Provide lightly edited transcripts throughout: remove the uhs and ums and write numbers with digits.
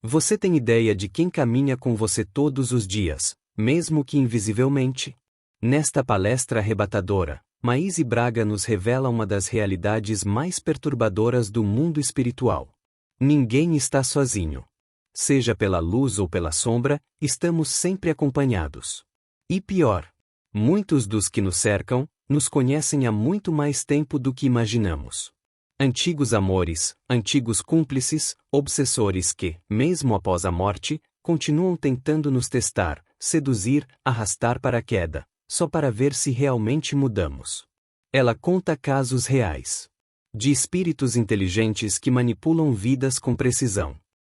Você tem ideia de quem caminha com você todos os dias, mesmo que invisivelmente? Nesta palestra arrebatadora, Maíse Braga nos revela uma das realidades mais perturbadoras do mundo espiritual. Ninguém está sozinho. Seja pela luz ou pela sombra, estamos sempre acompanhados. E pior, muitos dos que nos cercam, nos conhecem há muito mais tempo do que imaginamos. Antigos amores, antigos cúmplices, obsessores que, mesmo após a morte, continuam tentando nos testar, seduzir, arrastar para a queda, só para ver se realmente mudamos. Ela conta casos reais. De espíritos inteligentes que manipulam vidas com precisão.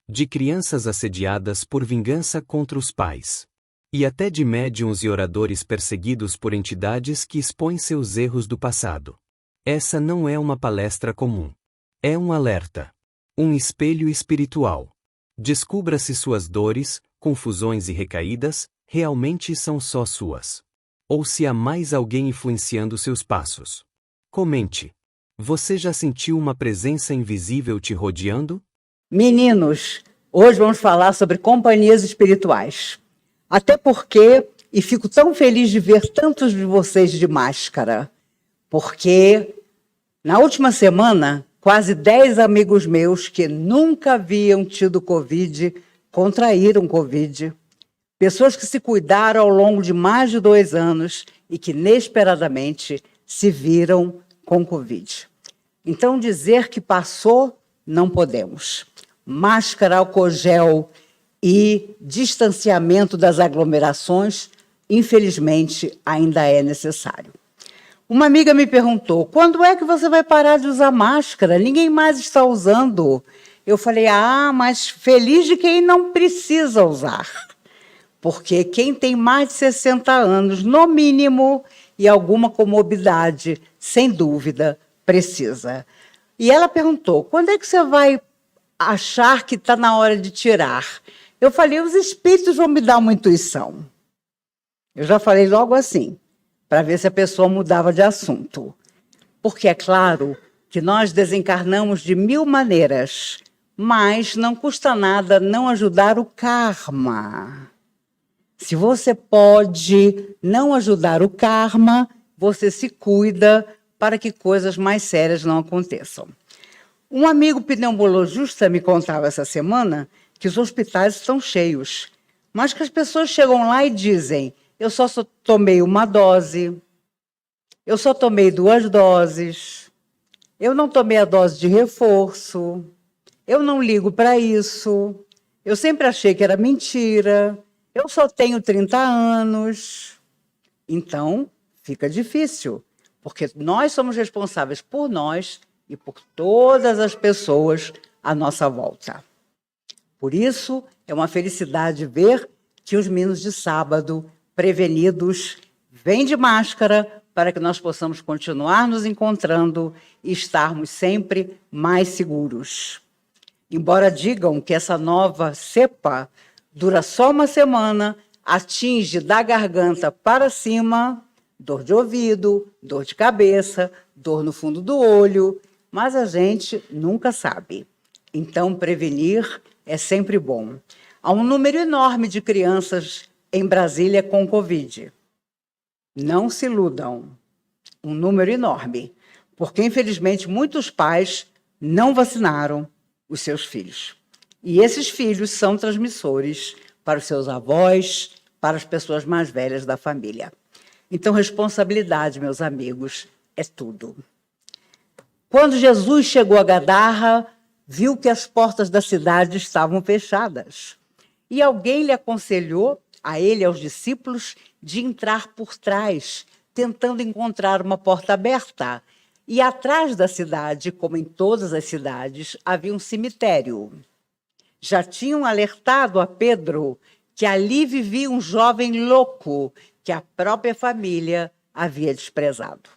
De crianças assediadas por vingança contra os pais. E até de médiuns e oradores perseguidos por entidades que expõem seus erros do passado. Essa não é uma palestra comum. É um alerta. Um espelho espiritual. Descubra se suas dores, confusões e recaídas, realmente são só suas. Ou se há mais alguém influenciando seus passos. Comente. Você já sentiu uma presença invisível te rodeando? Meninos, hoje vamos falar sobre companhias espirituais. Até porque, e fico tão feliz de ver tantos de vocês de máscara, porque na última semana, quase 10 amigos meus que nunca haviam tido Covid, contraíram Covid. Pessoas que se cuidaram ao longo de mais de 2 anos e que inesperadamente se viram com Covid. Então, dizer que passou, não podemos. Máscara, álcool gel e distanciamento das aglomerações, infelizmente, ainda é necessário. Uma amiga me perguntou, quando é que você vai parar de usar máscara? Ninguém mais está usando. Eu falei, mas feliz de quem não precisa usar. Porque quem tem mais de 60 anos, no mínimo, e alguma comorbidade, sem dúvida, precisa. E ela perguntou, quando é que você vai achar que está na hora de tirar? Eu falei, os espíritos vão me dar uma intuição. Eu já falei logo assim, para ver se a pessoa mudava de assunto. Porque é claro que nós desencarnamos de 1000 maneiras, mas não custa nada não ajudar o karma. Se você pode não ajudar o karma, você se cuida para que coisas mais sérias não aconteçam. Um amigo pneumologista me contava essa semana que os hospitais estão cheios, mas que as pessoas chegam lá e dizem, eu só tomei uma dose, eu só tomei 2 doses, eu não tomei a dose de reforço, eu não ligo para isso, eu sempre achei que era mentira, eu só tenho 30 anos. Então, fica difícil, porque nós somos responsáveis por nós e por todas as pessoas à nossa volta. Por isso, é uma felicidade ver que os meninos de sábado, prevenidos, vêm de máscara para que nós possamos continuar nos encontrando e estarmos sempre mais seguros. Embora digam que essa nova cepa dura só uma semana, atinge da garganta para cima, dor de ouvido, dor de cabeça, dor no fundo do olho, mas a gente nunca sabe. Então, prevenir é sempre bom. Há um número enorme de crianças em Brasília com Covid. Não se iludam. Um número enorme, porque, infelizmente, muitos pais não vacinaram os seus filhos. E esses filhos são transmissores para os seus avós, para as pessoas mais velhas da família. Então, responsabilidade, meus amigos, é tudo. Quando Jesus chegou a Gadarra, viu que as portas da cidade estavam fechadas. E alguém lhe aconselhou, a ele e aos discípulos, de entrar por trás, tentando encontrar uma porta aberta. E atrás da cidade, como em todas as cidades, havia um cemitério. Já tinham alertado a Pedro que ali vivia um jovem louco que a própria família havia desprezado.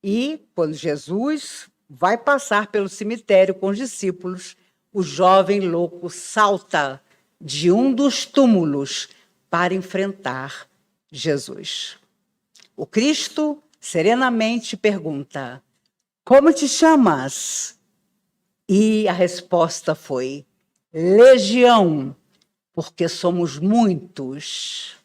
E, quando Jesus vai passar pelo cemitério com os discípulos, o jovem louco salta de um dos túmulos para enfrentar Jesus. O Cristo serenamente pergunta, como te chamas? E a resposta foi, legião, porque somos muitos.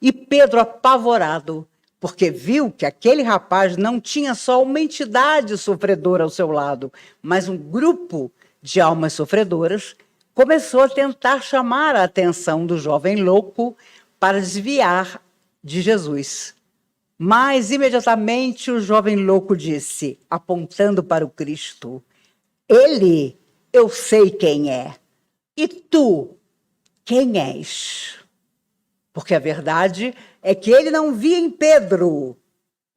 E Pedro, apavorado, porque viu que aquele rapaz não tinha só uma entidade sofredora ao seu lado, mas um grupo de almas sofredoras, começou a tentar chamar a atenção do jovem louco para desviar de Jesus. Mas, imediatamente, o jovem louco disse, apontando para o Cristo, ele, eu sei quem é. E tu, quem és? Porque a verdade é que ele não via em Pedro,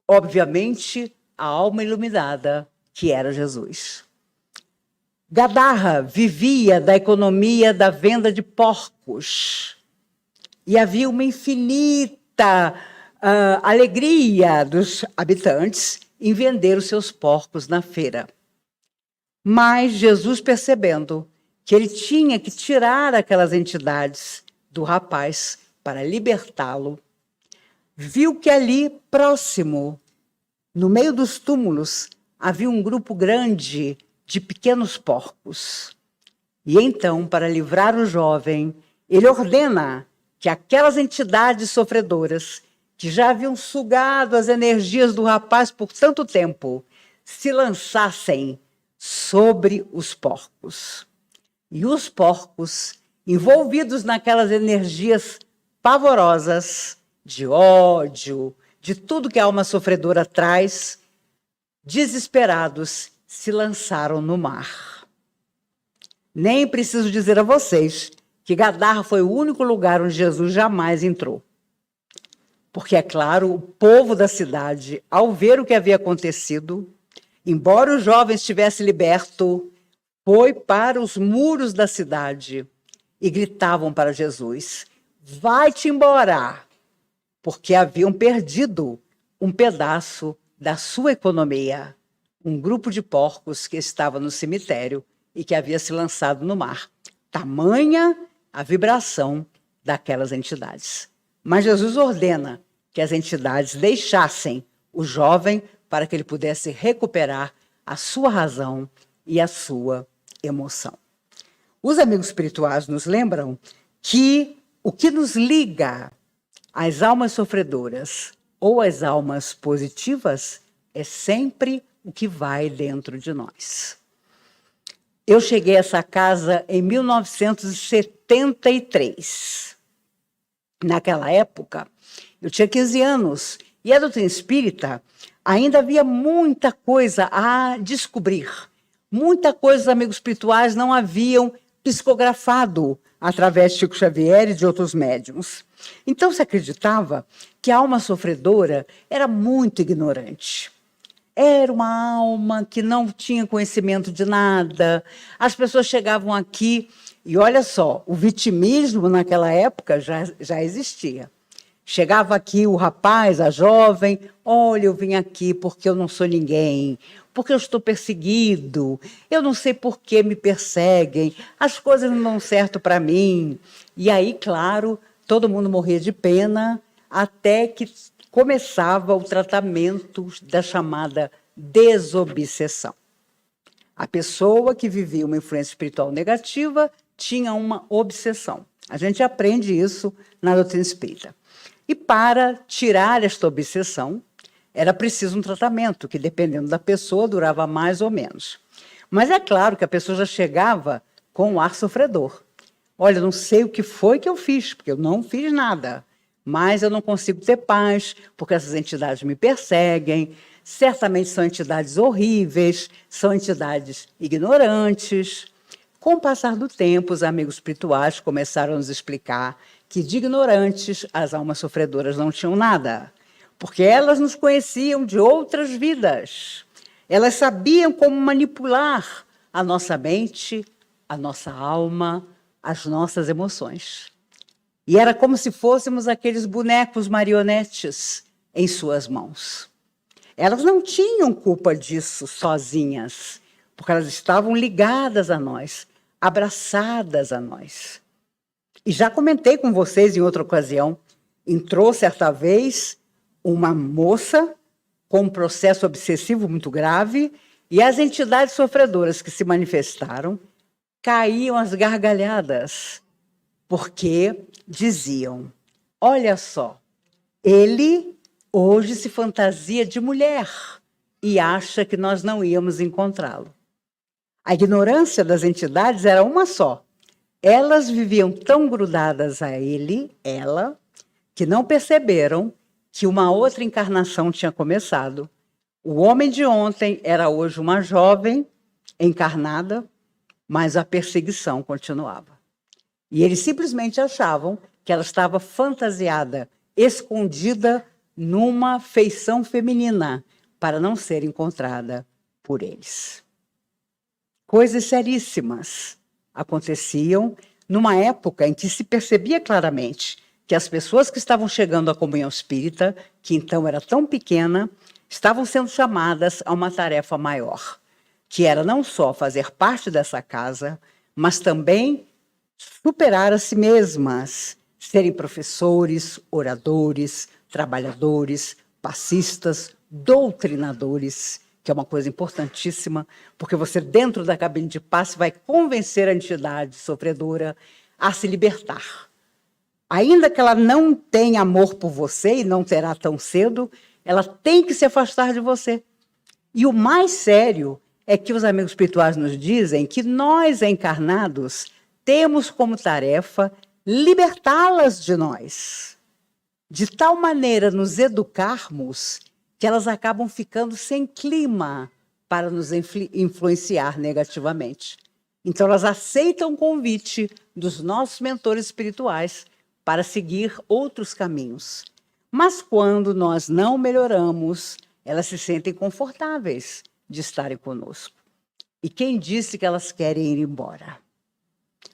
obviamente, a alma iluminada que era Jesus. Gadarra vivia da economia da venda de porcos. E havia uma infinita alegria dos habitantes em vender os seus porcos na feira. Mas Jesus, percebendo que ele tinha que tirar aquelas entidades do rapaz para libertá-lo, viu que ali, próximo, no meio dos túmulos, havia um grupo grande de pequenos porcos. E então, para livrar o jovem, ele ordena que aquelas entidades sofredoras, que já haviam sugado as energias do rapaz por tanto tempo, se lançassem sobre os porcos. E os porcos, envolvidos naquelas energias pavorosas, de ódio, de tudo que a alma sofredora traz, desesperados, se lançaram no mar. Nem preciso dizer a vocês que Gadarra foi o único lugar onde Jesus jamais entrou. Porque, é claro, o povo da cidade, ao ver o que havia acontecido, embora o jovem estivesse liberto, foi para os muros da cidade e gritavam para Jesus, vai-te embora, porque haviam perdido um pedaço da sua economia, um grupo de porcos que estava no cemitério e que havia se lançado no mar. Tamanha a vibração daquelas entidades. Mas Jesus ordena que as entidades deixassem o jovem para que ele pudesse recuperar a sua razão e a sua emoção. Os amigos espirituais nos lembram que o que nos liga às almas sofredoras ou às almas positivas é sempre o que vai dentro de nós. Eu cheguei a essa casa em 1973. Naquela época, eu tinha 15 anos e a doutrina espírita ainda havia muita coisa a descobrir. Muita coisa os amigos espirituais não haviam psicografado através de Chico Xavier e de outros médiuns. Então se acreditava que a alma sofredora era muito ignorante. Era uma alma que não tinha conhecimento de nada. As pessoas chegavam aqui e, olha só, o vitimismo naquela época já existia. Chegava aqui o rapaz, a jovem, olha, eu vim aqui porque eu não sou ninguém, porque eu estou perseguido, eu não sei por que me perseguem, as coisas não dão certo para mim. E aí, claro, todo mundo morria de pena, até que começava o tratamento da chamada desobsessão. A pessoa que vivia uma influência espiritual negativa tinha uma obsessão. A gente aprende isso na doutrina espírita. E para tirar esta obsessão, era preciso um tratamento, que dependendo da pessoa durava mais ou menos. Mas é claro que a pessoa já chegava com o ar sofredor. Olha, não sei o que foi que eu fiz, porque eu não fiz nada. Mas eu não consigo ter paz, porque essas entidades me perseguem. Certamente são entidades horríveis, são entidades ignorantes. Com o passar do tempo, os amigos espirituais começaram a nos explicar que de ignorantes as almas sofredoras não tinham nada, porque elas nos conheciam de outras vidas. Elas sabiam como manipular a nossa mente, a nossa alma, as nossas emoções. E era como se fôssemos aqueles bonecos marionetes em suas mãos. Elas não tinham culpa disso sozinhas, porque elas estavam ligadas a nós, abraçadas a nós. E já comentei com vocês em outra ocasião, entrou certa vez uma moça com um processo obsessivo muito grave e as entidades sofredoras que se manifestaram caíam as gargalhadas, porque diziam: olha só, ele hoje se fantasia de mulher e acha que nós não íamos encontrá-lo. A ignorância das entidades era uma só. Elas viviam tão grudadas a ele, ela, que não perceberam que uma outra encarnação tinha começado. O homem de ontem era hoje uma jovem encarnada, mas a perseguição continuava. E eles simplesmente achavam que ela estava fantasiada, escondida numa feição feminina, para não ser encontrada por eles. Coisas seríssimas aconteciam numa época em que se percebia claramente que as pessoas que estavam chegando à comunhão espírita, que então era tão pequena, estavam sendo chamadas a uma tarefa maior, que era não só fazer parte dessa casa, mas também superar a si mesmas, serem professores, oradores, trabalhadores, passistas, doutrinadores, que é uma coisa importantíssima, porque você, dentro da cabine de passe, vai convencer a entidade sofredora a se libertar. Ainda que ela não tenha amor por você, e não terá tão cedo, ela tem que se afastar de você. E o mais sério é que os amigos espirituais nos dizem que nós, encarnados, temos como tarefa libertá-las de nós, de tal maneira nos educarmos que elas acabam ficando sem clima para nos influenciar negativamente. Então, elas aceitam o convite dos nossos mentores espirituais para seguir outros caminhos. Mas quando nós não melhoramos, elas se sentem confortáveis de estarem conosco. E quem disse que elas querem ir embora?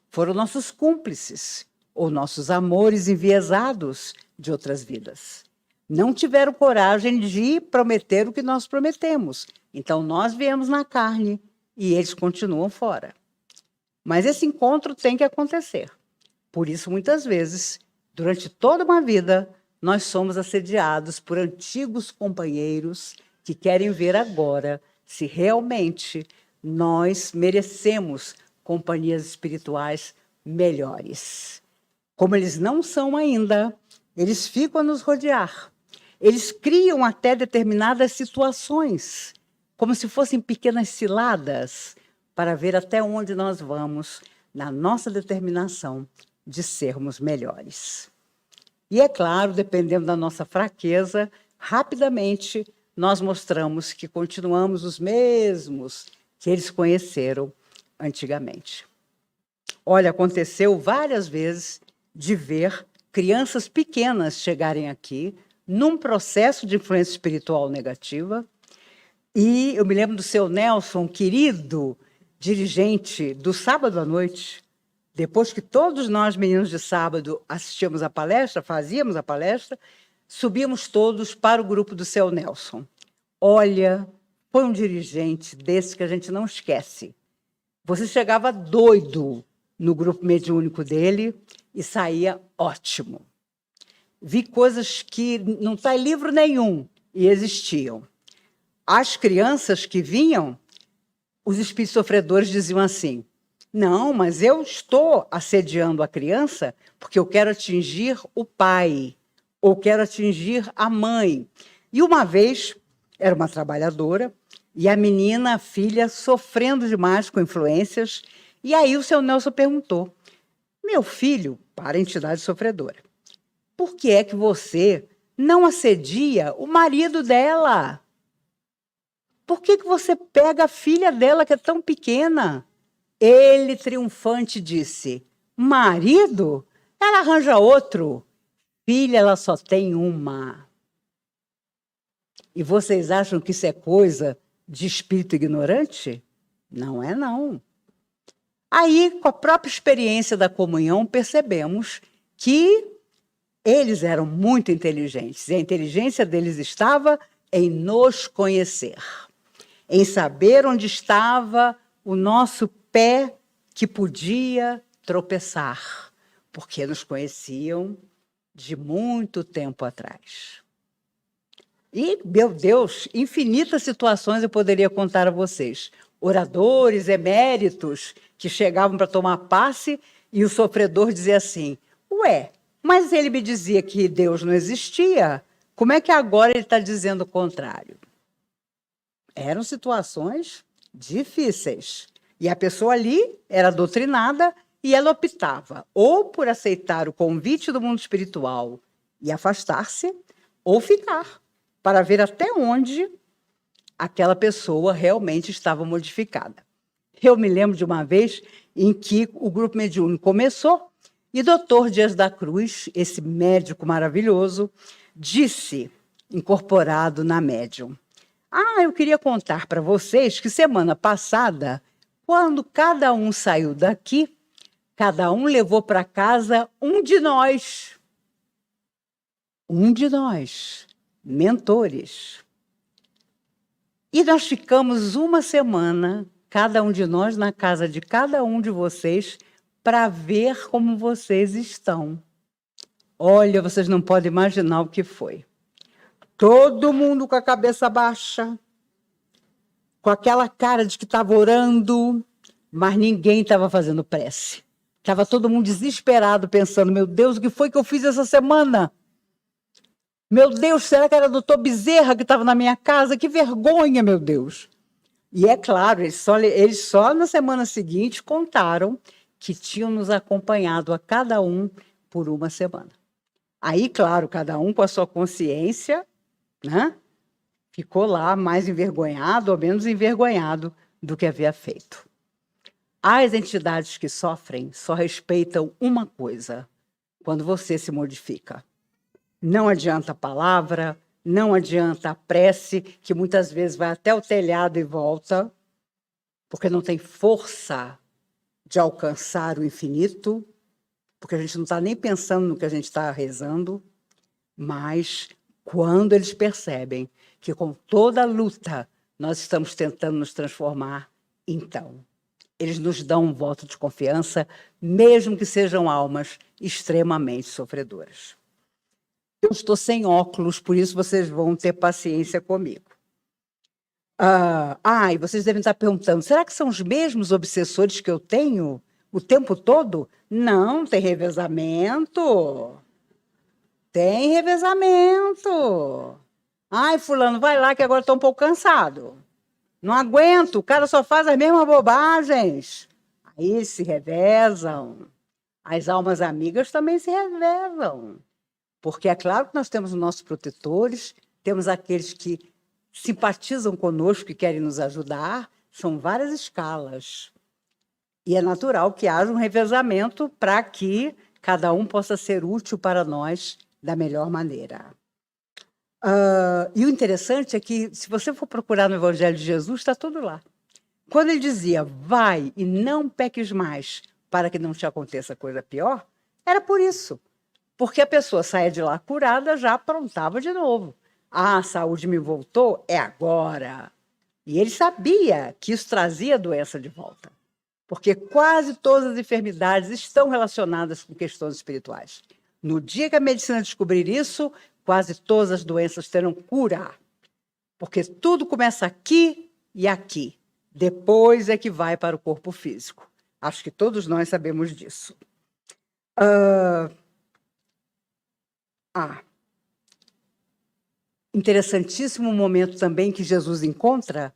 Foram nossos cúmplices, ou nossos amores enviesados de outras vidas. Não tiveram coragem de prometer o que nós prometemos. Então, nós viemos na carne e eles continuam fora. Mas esse encontro tem que acontecer. Por isso, muitas vezes, durante toda uma vida, nós somos assediados por antigos companheiros que querem ver agora se realmente nós merecemos companhias espirituais melhores. Como eles não são ainda, eles ficam a nos rodear. Eles criam até determinadas situações, como se fossem pequenas ciladas, para ver até onde nós vamos na nossa determinação de sermos melhores. E é claro, dependendo da nossa fraqueza, rapidamente nós mostramos que continuamos os mesmos que eles conheceram antigamente. Olha, aconteceu várias vezes de ver crianças pequenas chegarem aqui num processo de influência espiritual negativa. E eu me lembro do seu Nelson, querido dirigente do sábado à noite, depois que todos nós, meninos de sábado, assistíamos à palestra, fazíamos a palestra, subíamos todos para o grupo do seu Nelson. Olha, foi um dirigente desse que a gente não esquece. Você chegava doido no grupo mediúnico dele e saía ótimo. Vi coisas que não está em livro nenhum e existiam. As crianças que vinham, os espíritos sofredores diziam assim: não, mas eu estou assediando a criança porque eu quero atingir o pai, ou quero atingir a mãe. E uma vez, era uma trabalhadora, e a menina, a filha, sofrendo demais com influências, e aí o seu Nelson perguntou: meu filho, para a entidade sofredora, por que é que você não assedia o marido dela? Por que você pega a filha dela, que é tão pequena? Ele, triunfante, disse: marido? Ela arranja outro. Filha, ela só tem uma. E vocês acham que isso é coisa de espírito ignorante? Não é, não. Aí, com a própria experiência da comunhão, percebemos que eles eram muito inteligentes. E a inteligência deles estava em nos conhecer, em saber onde estava o nosso pé que podia tropeçar, porque nos conheciam de muito tempo atrás. E, meu Deus, infinitas situações eu poderia contar a vocês. oradores eméritos que chegavam para tomar passe e o sofredor dizia assim: ué, mas ele me dizia que Deus não existia, como é que agora ele está dizendo o contrário? Eram situações difíceis. E a pessoa ali era doutrinada e ela optava ou por aceitar o convite do mundo espiritual e afastar-se, ou ficar, para ver até onde aquela pessoa realmente estava modificada. Eu me lembro de uma vez em que o grupo mediúnico começou e Dr. Dias da Cruz, esse médico maravilhoso, disse, incorporado na médium: eu queria contar para vocês que semana passada, quando cada um saiu daqui, cada um levou para casa um de nós. Um de nós, mentores. E nós ficamos uma semana, cada um de nós, na casa de cada um de vocês, para ver como vocês estão. Olha, vocês não podem imaginar o que foi. Todo mundo com a cabeça baixa, com aquela cara de que estava orando, mas ninguém estava fazendo prece. Estava todo mundo desesperado, pensando: meu Deus, o que foi que eu fiz essa semana? Meu Deus, será que era o doutor Bezerra que estava na minha casa? Que vergonha, meu Deus! E é claro, eles só na semana seguinte contaram que tinham nos acompanhado a cada um por uma semana. Aí, claro, cada um com a sua consciência, né, ficou lá mais envergonhado ou menos envergonhado do que havia feito. As entidades que sofrem só respeitam uma coisa: quando você se modifica. Não adianta a palavra, não adianta a prece, que muitas vezes vai até o telhado e volta, porque não tem força de alcançar o infinito, porque a gente não está nem pensando no que a gente está rezando, mas quando eles percebem que com toda a luta nós estamos tentando nos transformar, então eles nos dão um voto de confiança, mesmo que sejam almas extremamente sofredoras. Eu estou sem óculos, por isso vocês vão ter paciência comigo. E vocês devem estar perguntando: será que são os mesmos obsessores que eu tenho o tempo todo? Não, tem revezamento. Tem revezamento. Fulano, vai lá que agora estou um pouco cansado. Não aguento, o cara só faz as mesmas bobagens. Aí se revezam. As almas amigas também se revezam. Porque é claro que nós temos os nossos protetores, temos aqueles que simpatizam conosco e querem nos ajudar, são várias escalas. E é natural que haja um revezamento para que cada um possa ser útil para nós da melhor maneira. E o interessante é que, se você for procurar no Evangelho de Jesus, está tudo lá. Quando ele dizia: vai e não peques mais, para que não te aconteça coisa pior, era por isso. Porque a pessoa saía de lá curada, já aprontava de novo. A saúde me voltou, é agora. E ele sabia que isso trazia a doença de volta. Porque quase todas as enfermidades estão relacionadas com questões espirituais. No dia que a medicina descobrir isso, quase todas as doenças terão cura. Porque tudo começa aqui e aqui. Depois é que vai para o corpo físico. Acho que todos nós sabemos disso. Interessantíssimo momento também que Jesus encontra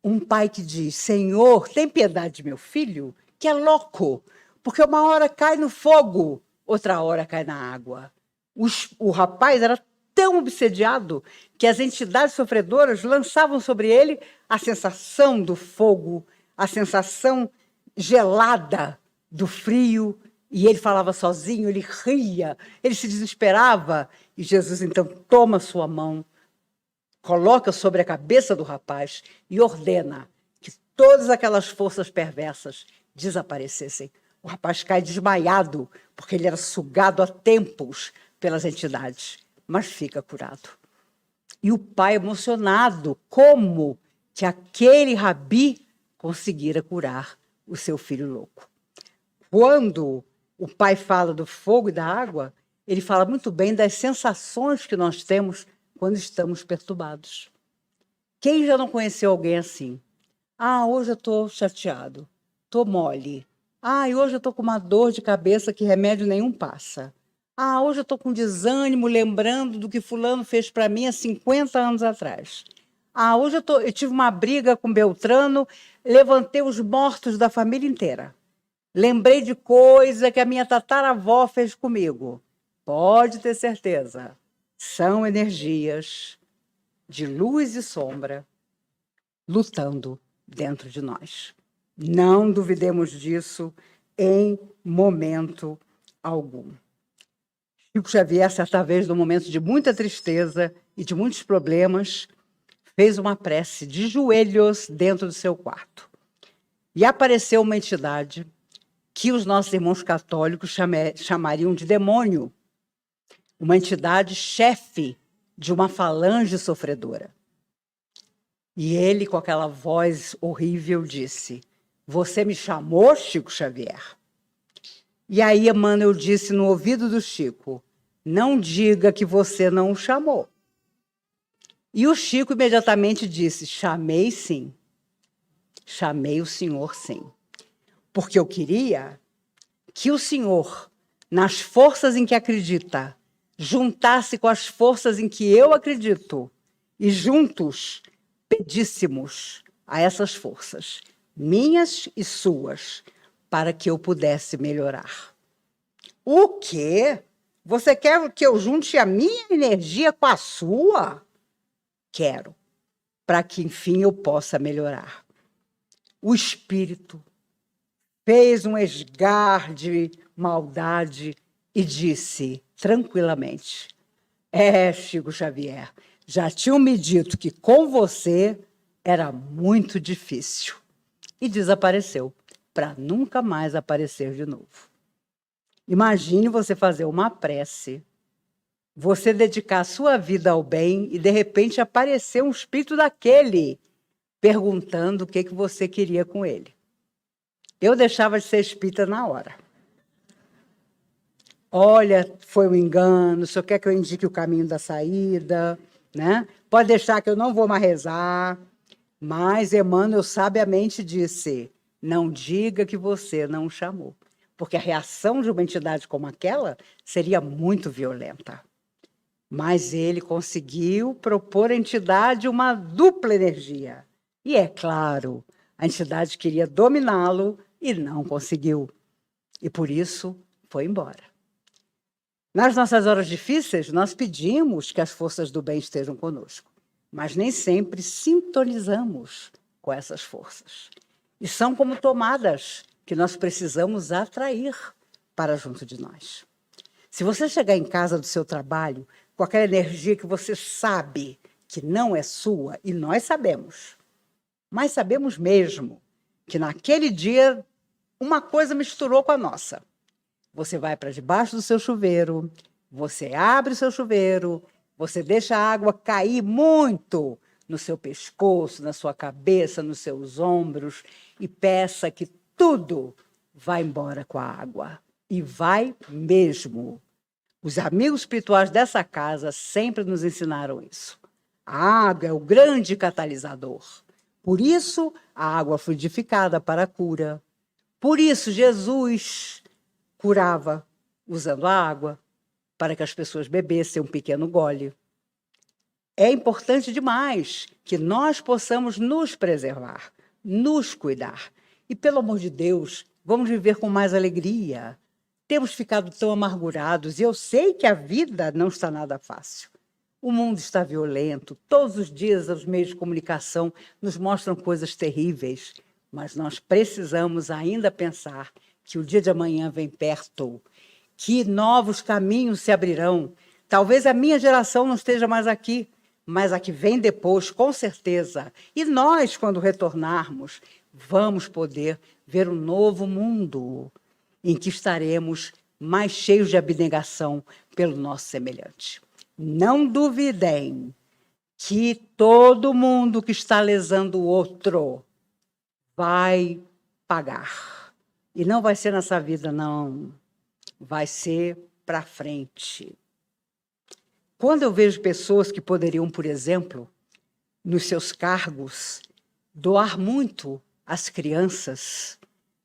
um pai que diz: Senhor, tem piedade de meu filho, que é louco, porque uma hora cai no fogo, outra hora cai na água. O rapaz era tão obsediado que as entidades sofredoras lançavam sobre ele a sensação do fogo, a sensação gelada do frio, e ele falava sozinho, ele ria, ele se desesperava, e Jesus então toma sua mão, coloca sobre a cabeça do rapaz e ordena que todas aquelas forças perversas desaparecessem. O rapaz cai desmaiado, porque ele era sugado há tempos pelas entidades, mas fica curado. E o pai emocionado, como que aquele rabi conseguira curar o seu filho louco. Quando o pai fala do fogo e da água, ele fala muito bem das sensações que nós temos quando estamos perturbados. Quem já não conheceu alguém assim? Ah, hoje eu estou chateado, estou mole. Ah, e hoje eu estou com uma dor de cabeça que remédio nenhum passa. Ah, hoje eu estou com desânimo, lembrando do que fulano fez para mim há 50 anos atrás. Ah, hoje eu tive uma briga com Beltrano, levantei os mortos da família inteira. Lembrei de coisa que a minha tataravó fez comigo. Pode ter certeza, são energias de luz e sombra lutando dentro de nós. Não duvidemos disso em momento algum. Chico Xavier, certa vez, num momento de muita tristeza e de muitos problemas, fez uma prece de joelhos dentro do seu quarto. E apareceu uma entidade que os nossos irmãos católicos chamariam de demônio, uma entidade chefe de uma falange sofredora. E ele, com aquela voz horrível, disse: "Você me chamou, Chico Xavier?" E aí Emmanuel disse no ouvido do Chico: "Não diga que você não o chamou." E o Chico imediatamente disse: "Chamei sim. Chamei o senhor sim. Porque eu queria que o senhor, nas forças em que acredita, juntasse com as forças em que eu acredito e juntos pedíssemos a essas forças, minhas e suas, para que eu pudesse melhorar." "O quê? Você quer que eu junte a minha energia com a sua?" "Quero, para que, enfim, eu possa melhorar." O espírito fez um esgar de maldade e disse tranquilamente: Chico Xavier, já tinham me dito que com você era muito difícil." E desapareceu, para nunca mais aparecer de novo. Imagine você fazer uma prece, você dedicar a sua vida ao bem e, de repente, aparecer um espírito daquele perguntando o que você queria com ele. Eu deixava de ser espírita na hora. "Olha, foi um engano, o senhor quer que eu indique o caminho da saída, né? Pode deixar que eu não vou mais rezar." Mas Emmanuel sabiamente disse: "Não diga que você não o chamou, porque a reação de uma entidade como aquela seria muito violenta." Mas ele conseguiu propor à entidade uma dupla energia. E, é claro, a entidade queria dominá-lo e não conseguiu. E, por isso, foi embora. Nas nossas horas difíceis, nós pedimos que as forças do bem estejam conosco, mas nem sempre sintonizamos com essas forças. E são como tomadas que nós precisamos atrair para junto de nós. Se você chegar em casa do seu trabalho com aquela energia que você sabe que não é sua, e nós sabemos, mas sabemos mesmo que naquele dia uma coisa misturou com a nossa. Você vai para debaixo do seu chuveiro, você abre o seu chuveiro, você deixa a água cair muito no seu pescoço, na sua cabeça, nos seus ombros, e peça que tudo vá embora com a água. E vai mesmo. Os amigos espirituais dessa casa sempre nos ensinaram isso. A água é o grande catalisador. Por isso, a água fluidificada para a cura. Por isso, Jesus curava usando a água, para que as pessoas bebessem um pequeno gole. É importante demais que nós possamos nos preservar, nos cuidar. E, pelo amor de Deus, vamos viver com mais alegria. Temos ficado tão amargurados, e eu sei que a vida não está nada fácil. O mundo está violento, todos os dias os meios de comunicação nos mostram coisas terríveis, mas nós precisamos ainda pensar que o dia de amanhã vem perto, que novos caminhos se abrirão. Talvez a minha geração não esteja mais aqui, mas a que vem depois, com certeza. E nós, quando retornarmos, vamos poder ver um novo mundo em que estaremos mais cheios de abnegação pelo nosso semelhante. Não duvidem que todo mundo que está lesando o outro vai pagar. E não vai ser nessa vida, não. Vai ser para frente. Quando eu vejo pessoas que poderiam, por exemplo, nos seus cargos, doar muito às crianças,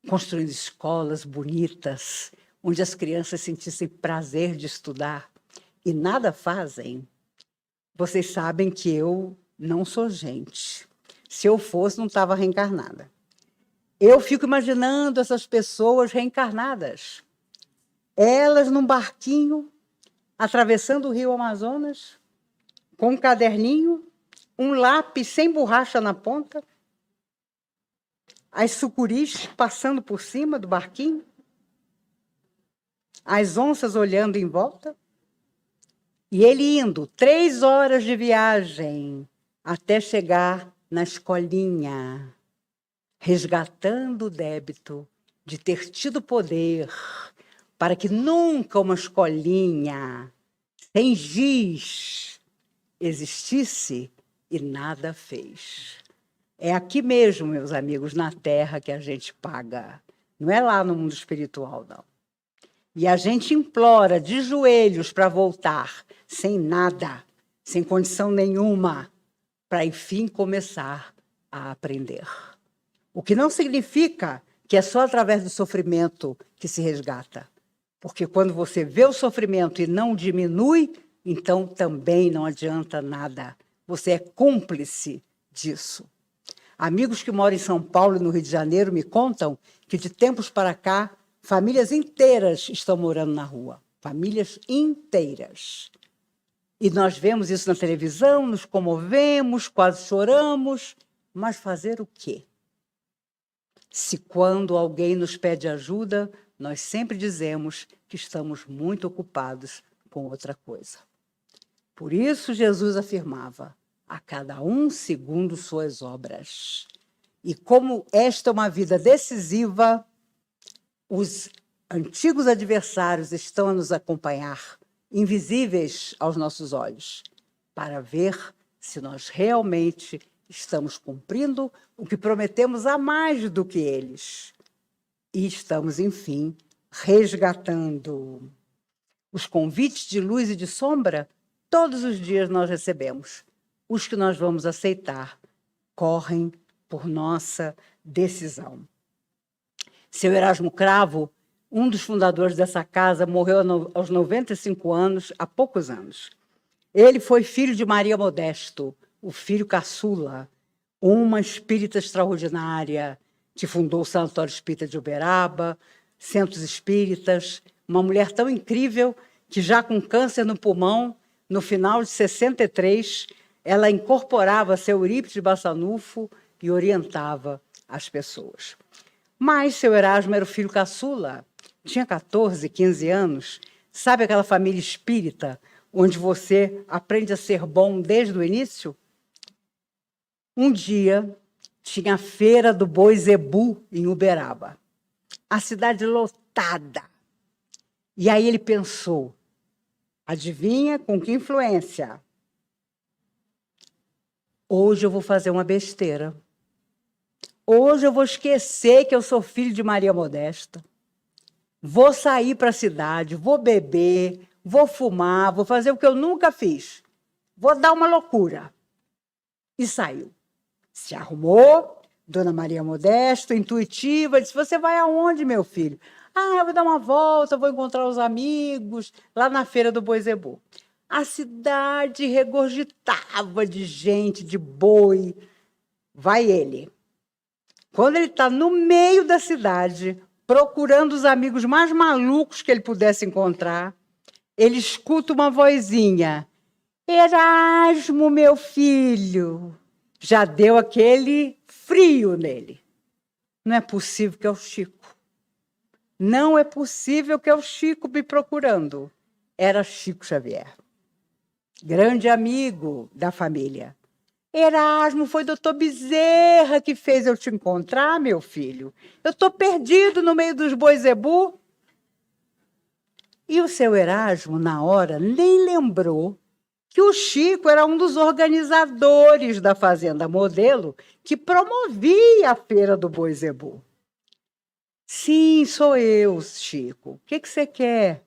construindo escolas bonitas, onde as crianças sentissem prazer de estudar e nada fazem, vocês sabem que eu não sou gente. Se eu fosse, não estava reencarnada. Eu fico imaginando essas pessoas reencarnadas, elas num barquinho, atravessando o rio Amazonas, com um caderninho, um lápis sem borracha na ponta, as sucuris passando por cima do barquinho, as onças olhando em volta, e ele indo 3 horas de viagem até chegar na escolinha, resgatando o débito de ter tido poder para que nunca uma escolinha sem giz existisse e nada fez. É aqui mesmo, meus amigos, na Terra que a gente paga. Não é lá no mundo espiritual, não. E a gente implora de joelhos para voltar, sem nada, sem condição nenhuma, para enfim começar a aprender. O que não significa que é só através do sofrimento que se resgata. Porque quando você vê o sofrimento e não diminui, então também não adianta nada. Você é cúmplice disso. Amigos que moram em São Paulo e no Rio de Janeiro me contam que, de tempos para cá, famílias inteiras estão morando na rua. Famílias inteiras. E nós vemos isso na televisão, nos comovemos, quase choramos. Mas fazer o quê? Se quando alguém nos pede ajuda, nós sempre dizemos que estamos muito ocupados com outra coisa. Por isso Jesus afirmava: a cada um segundo suas obras. E como esta é uma vida decisiva, os antigos adversários estão a nos acompanhar, invisíveis aos nossos olhos, para ver se nós realmente estamos cumprindo o que prometemos a mais do que eles. E estamos, enfim, resgatando. Os convites de luz e de sombra, todos os dias nós recebemos. Os que nós vamos aceitar correm por nossa decisão. Seu Erasmo Cravo, um dos fundadores dessa casa, morreu aos 95 anos, há poucos anos. Ele foi filho de Maria Modesto, o filho caçula, uma espírita extraordinária, que fundou o Sanatório Espírita de Uberaba, centros espíritas, uma mulher tão incrível que, já com câncer no pulmão, no final de 63, ela incorporava seu Eurípides de Bassanufo e orientava as pessoas. Mas seu Erasmo era o filho caçula, tinha 14, 15 anos. Sabe aquela família espírita, onde você aprende a ser bom desde o início? Um dia, tinha a Feira do Boi Zebu, em Uberaba. A cidade lotada. E aí ele pensou, adivinha com que influência? Hoje eu vou fazer uma besteira. Hoje eu vou esquecer que eu sou filho de Maria Modesta. Vou sair para a cidade, vou beber, vou fumar, vou fazer o que eu nunca fiz. Vou dar uma loucura. E saiu. Se arrumou, Dona Maria Modesta, intuitiva, disse: você vai aonde, meu filho? Ah, eu vou dar uma volta, vou encontrar os amigos lá na Feira do Boi Zebu. A cidade regurgitava de gente, de boi. Vai ele. Quando ele está no meio da cidade, procurando os amigos mais malucos que ele pudesse encontrar, ele escuta uma vozinha: Erasmo, meu filho. Já deu aquele frio nele. Não é possível que é o Chico. Não é possível que é o Chico me procurando. Era Chico Xavier, grande amigo da família. Erasmo, foi doutor Bezerra que fez eu te encontrar, meu filho. Eu estou perdido no meio dos bois zebu. E o seu Erasmo, na hora, nem lembrou que o Chico era um dos organizadores da Fazenda Modelo que promovia a Feira do Boi Zebu. Sim, sou eu, Chico. O que você quer?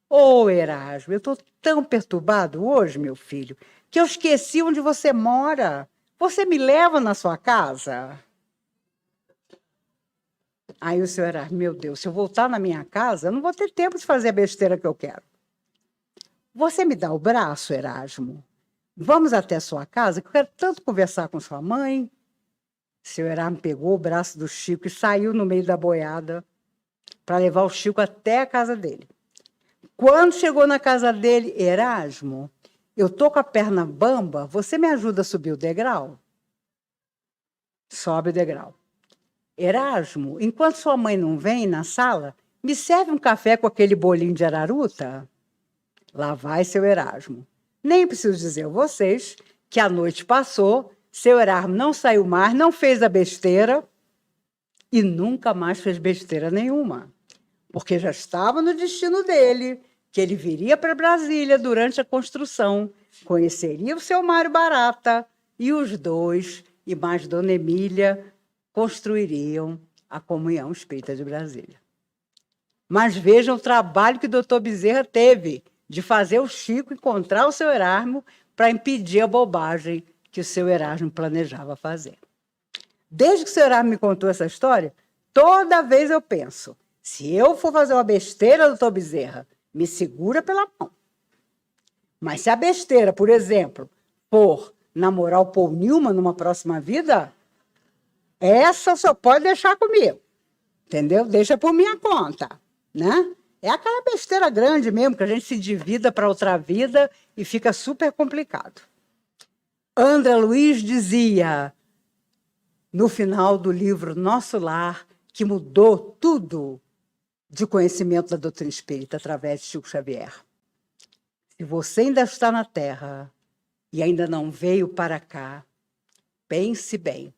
Ô, Erasmo, eu estou tão perturbado hoje, meu filho, que eu esqueci onde você mora. você me leva na sua casa? Aí o senhor Erasmo, meu Deus, se eu voltar na minha casa, eu não vou ter tempo de fazer a besteira que eu quero. Você me dá o braço, Erasmo? Vamos até a sua casa, que eu quero tanto conversar com sua mãe. Seu Erasmo pegou o braço do Chico e saiu no meio da boiada para levar o Chico até a casa dele. Quando chegou na casa dele, Erasmo, eu tô com a perna bamba, você me ajuda a subir o degrau? Sobe o degrau. Erasmo, enquanto sua mãe não vem na sala, me serve um café com aquele bolinho de araruta? Lá vai seu Erasmo. Nem preciso dizer a vocês que a noite passou, seu Erasmo não saiu mais, não fez a besteira e nunca mais fez besteira nenhuma, porque já estava no destino dele, que ele viria para Brasília durante a construção, conheceria o seu Mário Barata e os dois, e mais Dona Emília, construiriam a Comunhão Espírita de Brasília. Mas vejam o trabalho que o doutor Bezerra teve de fazer o Chico encontrar o seu Erasmo para impedir a bobagem que o seu Erasmo planejava fazer. Desde que o seu Erasmo me contou essa história, toda vez eu penso, se eu for fazer uma besteira, doutor Bezerra, me segura pela mão. Mas se a besteira, por exemplo, for namorar o Paul Newman numa próxima vida, essa só pode deixar comigo, entendeu? Deixa por minha conta, né? É aquela besteira grande mesmo, que a gente se divida para outra vida e fica super complicado. André Luiz dizia, no final do livro Nosso Lar, que mudou tudo de conhecimento da doutrina espírita através de Chico Xavier. Se você ainda está na Terra e ainda não veio para cá, pense bem.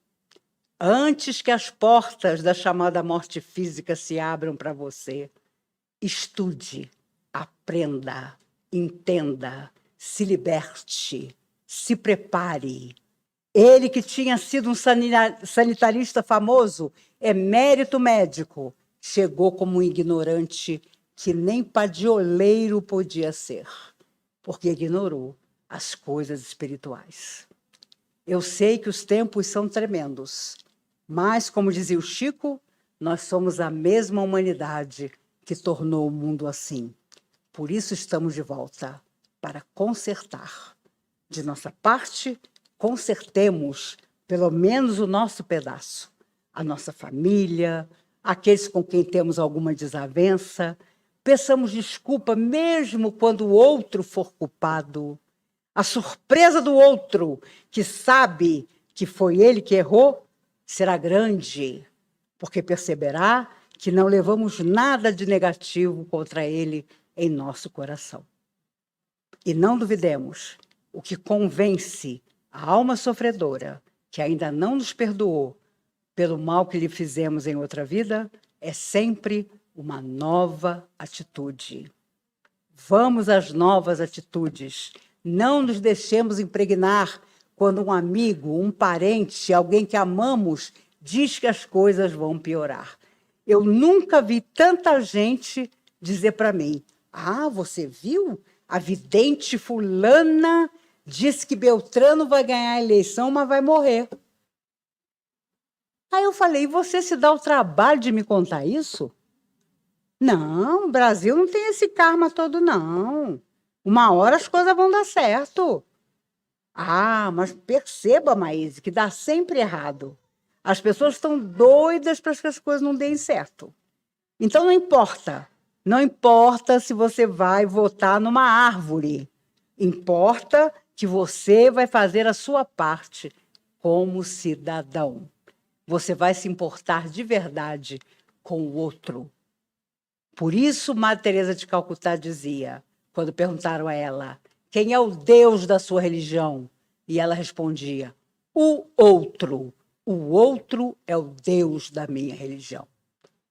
Antes que as portas da chamada morte física se abram para você, estude, aprenda, entenda, se liberte, se prepare. Ele que tinha sido um sanitarista famoso, emérito médico, chegou como um ignorante que nem padioleiro podia ser, porque ignorou as coisas espirituais. Eu sei que os tempos são tremendos, mas, como dizia o Chico, nós somos a mesma humanidade que tornou o mundo assim. Por isso estamos de volta, para consertar. De nossa parte, consertemos pelo menos o nosso pedaço, a nossa família, aqueles com quem temos alguma desavença, peçamos desculpa mesmo quando o outro for culpado. A surpresa do outro, que sabe que foi ele que errou, será grande, porque perceberá que não levamos nada de negativo contra ele em nosso coração. E não duvidemos, o que convence a alma sofredora, que ainda não nos perdoou pelo mal que lhe fizemos em outra vida, é sempre uma nova atitude. Vamos às novas atitudes. Não nos deixemos impregnar quando um amigo, um parente, alguém que amamos, diz que as coisas vão piorar. Eu nunca vi tanta gente dizer para mim, você viu? A vidente fulana disse que Beltrano vai ganhar a eleição, mas vai morrer. Aí eu falei, você se dá o trabalho de me contar isso? Não, o Brasil não tem esse karma todo, não. Uma hora as coisas vão dar certo. Mas perceba, Maíse, que dá sempre errado. As pessoas estão doidas para que as coisas não deem certo. Então, não importa se você vai votar numa árvore. Importa que você vai fazer a sua parte como cidadão. Você vai se importar de verdade com o outro. Por isso, Madre Teresa de Calcutá dizia, quando perguntaram a ela, quem é o Deus da sua religião? E ela respondia, o outro. O outro é o Deus da minha religião.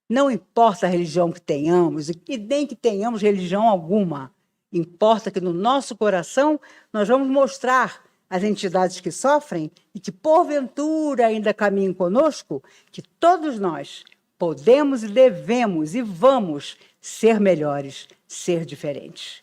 Não importa a religião que tenhamos, e nem que tenhamos religião alguma, importa que no nosso coração nós vamos mostrar às entidades que sofrem e que porventura ainda caminham conosco, que todos nós podemos e devemos e vamos ser melhores, ser diferentes.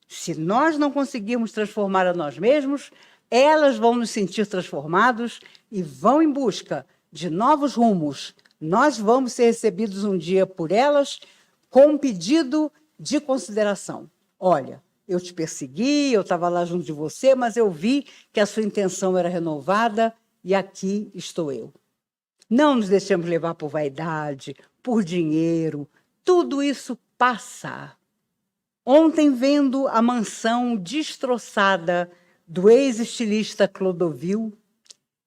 Se nós não conseguirmos transformar a nós mesmos, elas vão nos sentir transformados e vão em busca de novos rumos. Nós vamos ser recebidos um dia por elas com um pedido de consideração. Olha, eu te persegui, eu estava lá junto de você, mas eu vi que a sua intenção era renovada e aqui estou eu. Não nos deixemos levar por vaidade, por dinheiro, tudo isso passa. Ontem, vendo a mansão destroçada do ex-estilista Clodovil,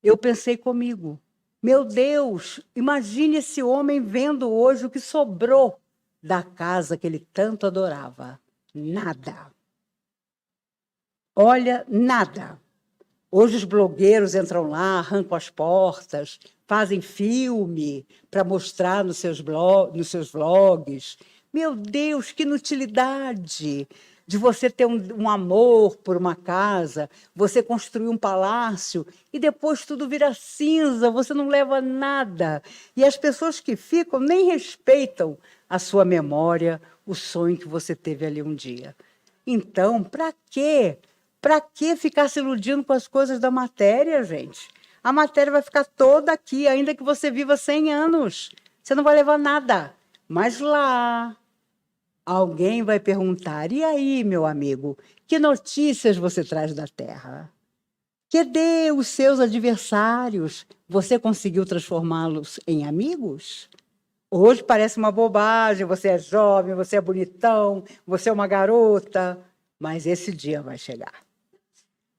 eu pensei comigo, meu Deus, imagine esse homem vendo hoje o que sobrou da casa que ele tanto adorava. Nada. Olha, nada. Hoje os blogueiros entram lá, arrancam as portas, fazem filme para mostrar nos seus vlogs. Meu Deus, que inutilidade de você ter um amor por uma casa, você construir um palácio e depois tudo vira cinza, você não leva nada. E as pessoas que ficam nem respeitam a sua memória, o sonho que você teve ali um dia. Então, para quê? Para que ficar se iludindo com as coisas da matéria, gente? A matéria vai ficar toda aqui, ainda que você viva 100 anos. Você não vai levar nada. Mas lá, alguém vai perguntar, e aí, meu amigo, que notícias você traz da Terra? Cadê os seus adversários? Você conseguiu transformá-los em amigos? Hoje parece uma bobagem, você é jovem, você é bonitão, você é uma garota, mas esse dia vai chegar.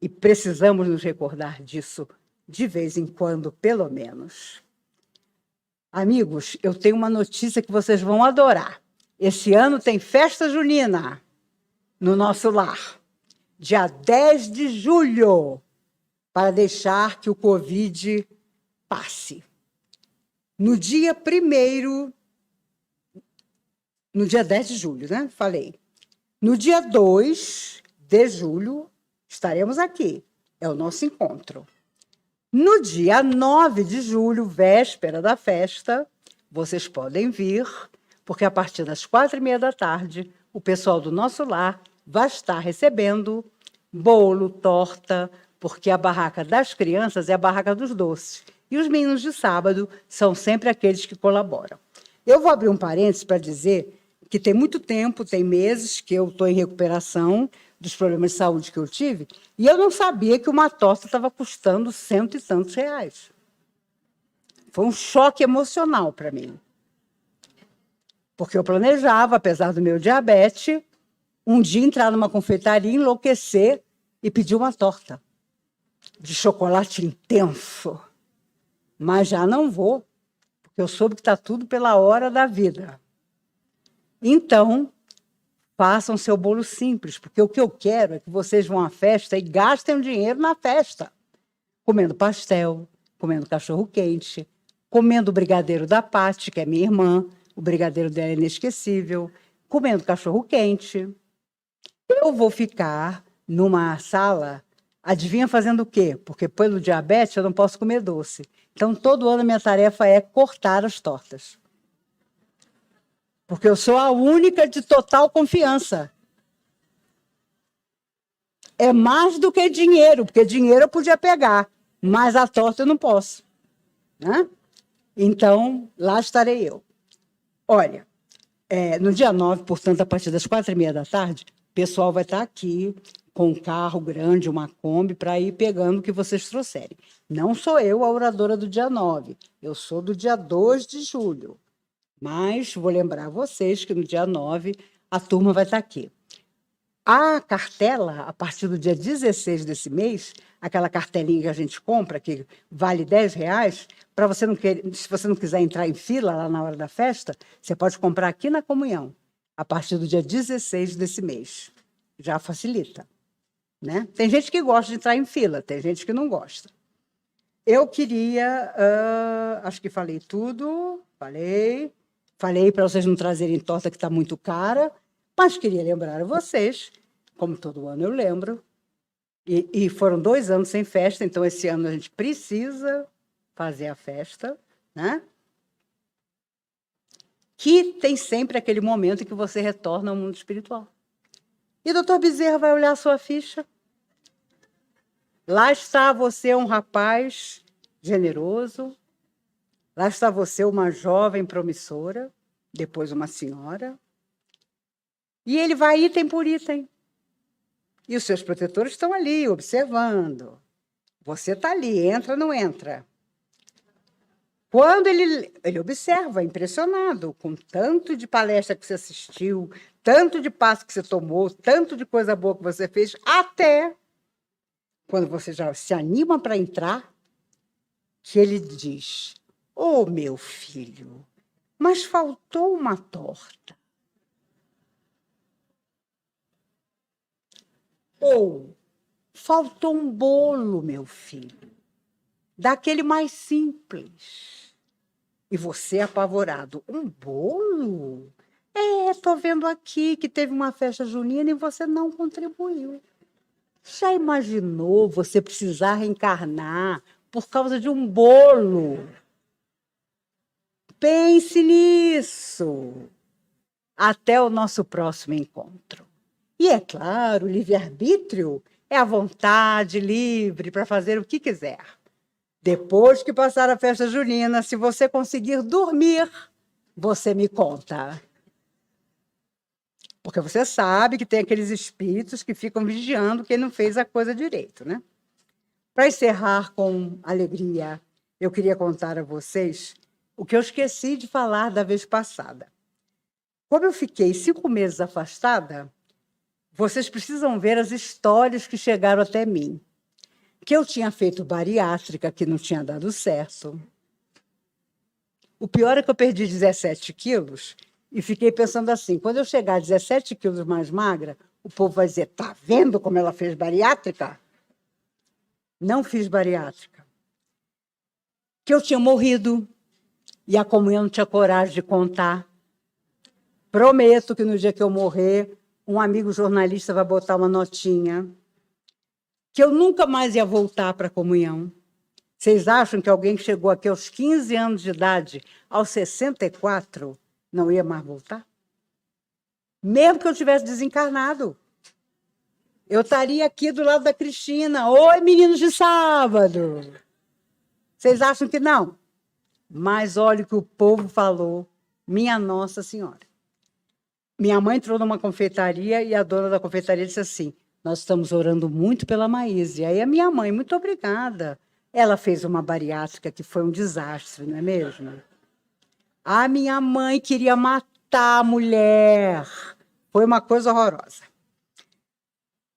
E precisamos nos recordar disso de vez em quando, pelo menos. Amigos, eu tenho uma notícia que vocês vão adorar. Esse ano tem festa junina no nosso lar, dia 10 de julho, para deixar que o Covid passe. No dia 1º, no dia 10 de julho, né? Falei. No dia 2 de julho, estaremos aqui. É o nosso encontro. No dia 9 de julho, véspera da festa, vocês podem vir, porque a partir das 4h30 da tarde, o pessoal do nosso lar vai estar recebendo bolo, torta, porque a barraca das crianças é a barraca dos doces. E os meninos de sábado são sempre aqueles que colaboram. Eu vou abrir um parênteses para dizer que tem muito tempo, tem meses, que eu estou em recuperação dos problemas de saúde que eu tive, e eu não sabia que uma torta estava custando R$100 e tantos. Foi um choque emocional para mim. Porque eu planejava, apesar do meu diabetes, um dia entrar numa confeitaria, enlouquecer e pedir uma torta de chocolate intenso. Mas já não vou, porque eu soube que está tudo pela hora da vida. Então, façam seu bolo simples, porque o que eu quero é que vocês vão à festa e gastem o dinheiro na festa, comendo pastel, comendo cachorro-quente, comendo o brigadeiro da Pati, que é minha irmã, o brigadeiro dela é inesquecível, comendo cachorro-quente. Eu vou ficar numa sala, adivinha fazendo o quê? Porque pelo diabetes eu não posso comer doce. Então, todo ano a minha tarefa é cortar as tortas. Porque eu sou a única de total confiança. É mais do que dinheiro, porque dinheiro eu podia pegar, mas a torta eu não posso. Né? Então, lá estarei eu. Olha, no dia 9, portanto, a partir das 4h30 da tarde, o pessoal vai estar aqui com um carro grande, uma Kombi, para ir pegando o que vocês trouxerem. Não sou eu a oradora do dia 9, eu sou do dia 2 de julho. Mas vou lembrar vocês que no dia 9 a turma vai estar aqui. A cartela, a partir do dia 16 desse mês, aquela cartelinha que a gente compra, que vale R$10, para você não querer, se você não quiser entrar em fila lá na hora da festa, você pode comprar aqui na comunhão, a partir do dia 16 desse mês. Já facilita. Né? Tem gente que gosta de entrar em fila, tem gente que não gosta. Eu queria, acho que falei tudo, falei para vocês não trazerem torta que está muito cara, mas queria lembrar a vocês, como todo ano eu lembro, e foram 2 anos sem festa, então esse ano a gente precisa fazer a festa, né? Que tem sempre aquele momento em que você retorna ao mundo espiritual. E o doutor Bezerra vai olhar a sua ficha. Lá está você, um rapaz generoso. Lá está você, uma jovem promissora, depois uma senhora. E ele vai item por item. E os seus protetores estão ali, observando. Você está ali, entra ou não entra? Quando ele observa, impressionado, com tanto de palestra que você assistiu, tanto de passo que você tomou, tanto de coisa boa que você fez, até quando você já se anima para entrar, que ele diz: "Ô, meu filho, mas faltou uma torta." Ou faltou um bolo, meu filho, daquele mais simples. E você apavorado: "Um bolo? Estou vendo aqui que teve uma festa junina e você não contribuiu." Já imaginou você precisar reencarnar por causa de um bolo? Pense nisso. Até o nosso próximo encontro. E é claro, o livre-arbítrio é a vontade livre para fazer o que quiser. Depois que passar a festa junina, se você conseguir dormir, você me conta. Porque você sabe que tem aqueles espíritos que ficam vigiando quem não fez a coisa direito, né? Para encerrar com alegria, eu queria contar a vocês o que eu esqueci de falar da vez passada. Como eu fiquei 5 meses afastada, vocês precisam ver as histórias que chegaram até mim. Que eu tinha feito bariátrica, que não tinha dado certo. O pior é que eu perdi 17 quilos e fiquei pensando assim, quando eu chegar a 17 quilos mais magra, o povo vai dizer: "Tá vendo como ela fez bariátrica?" Não fiz bariátrica. Que eu tinha morrido e a comunhão não tinha coragem de contar. Prometo que no dia que eu morrer, um amigo jornalista vai botar uma notinha que eu nunca mais ia voltar para a comunhão. Vocês acham que alguém que chegou aqui aos 15 anos de idade, aos 64, não ia mais voltar? Mesmo que eu tivesse desencarnado. Eu estaria aqui do lado da Cristina. "Oi, meninos de sábado." Vocês acham que não? Mas olha o que o povo falou. Minha Nossa Senhora. Minha mãe entrou numa confeitaria e a dona da confeitaria disse assim: "Nós estamos orando muito pela Maíse." Aí a minha mãe: "Muito obrigada." Ela fez uma bariátrica que foi um desastre, não é mesmo? A minha mãe queria matar a mulher. Foi uma coisa horrorosa.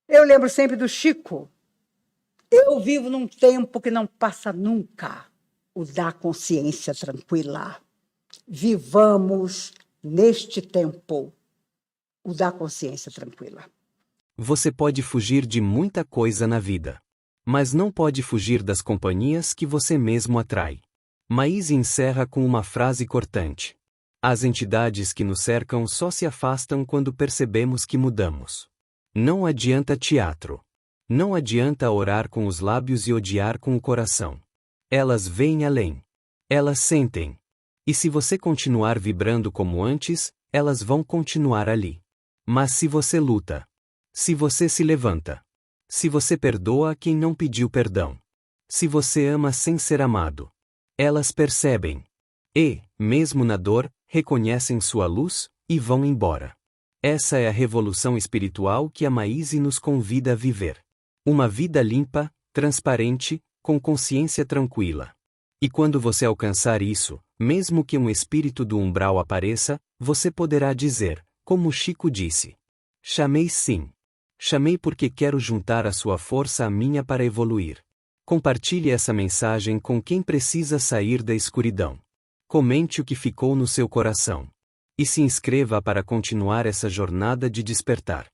Eu lembro sempre do Chico. Eu vivo num tempo que não passa nunca, o da consciência tranquila. Vivamos neste tempo, o da consciência tranquila. Você pode fugir de muita coisa na vida, mas não pode fugir das companhias que você mesmo atrai. Maíse encerra com uma frase cortante: "As entidades que nos cercam só se afastam quando percebemos que mudamos." Não adianta teatro. Não adianta orar com os lábios e odiar com o coração. Elas veem além. Elas sentem. E se você continuar vibrando como antes, elas vão continuar ali. Mas se você luta, se você se levanta, se você perdoa quem não pediu perdão, se você ama sem ser amado, elas percebem. E, mesmo na dor, reconhecem sua luz e vão embora. Essa é a revolução espiritual que a Maíse nos convida a viver. Uma vida limpa, transparente, com consciência tranquila. E quando você alcançar isso, mesmo que um espírito do umbral apareça, você poderá dizer, como Chico disse: "Chamei sim. Chamei porque quero juntar a sua força à minha para evoluir." Compartilhe essa mensagem com quem precisa sair da escuridão. Comente o que ficou no seu coração. E se inscreva para continuar essa jornada de despertar.